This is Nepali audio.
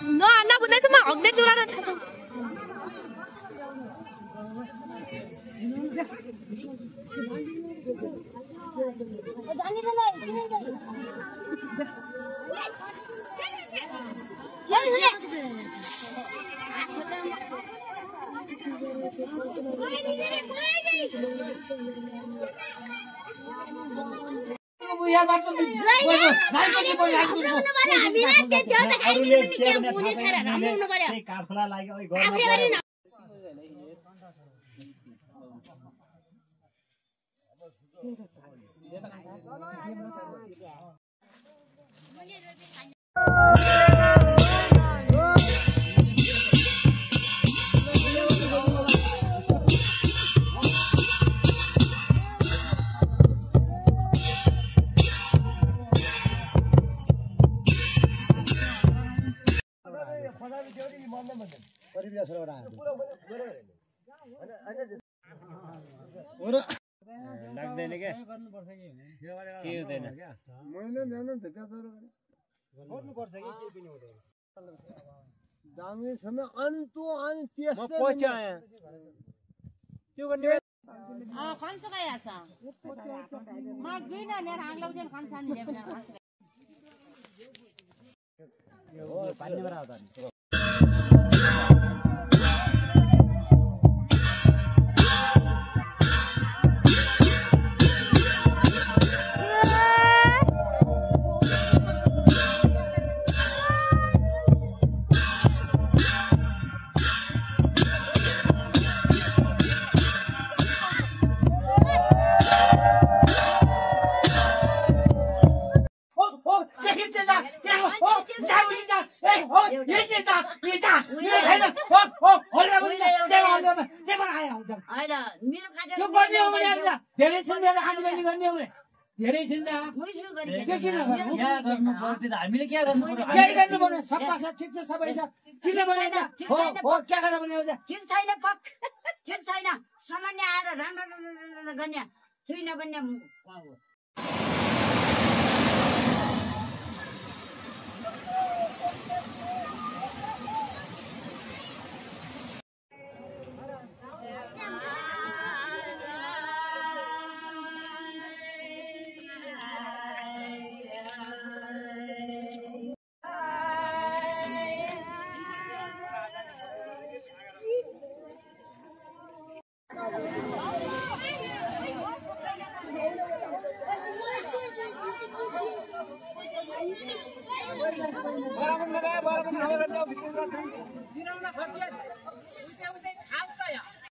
No, Allah bunai cuma ogbek dulu ada satu. Jangan ni lah, ini dah. Jangan ni. या बात तो जाई पछि बोल राख्नु हामी रात त्यो त खाइदिनु नि के हुने छैन राम्रो हुनु पर्यो त्यही काठला लाग्यो ओइ गर्नु लाग्दैन के गर्नुपर्छ के हुँदैन मैले जानु त त्यसो गर्नुपर्छ के पनि हुँदैन दामी छैन अनि त्यसै म पछि आए त्यो गर्ने खान्छ काय आछ म दुईना नेर आंगलाउ चाहिँ खान्छ नि लेबना खान्छ यो पानी भरा होता नि धेरै छिन् मेरो आजभोलि गर्ने हो धेरै छिन् त त्यो किन गर्नु हामीले के गर्नु के गर्नु पर्यो सबै छ ठीक छ सबै छ किन बनाइन्छ हो के गरेर बनाउँछ चिन छैन पक चिन छैन सामान्य आएर राम्रो गर्ने छैन भन्ने बराबर लगाए बराबर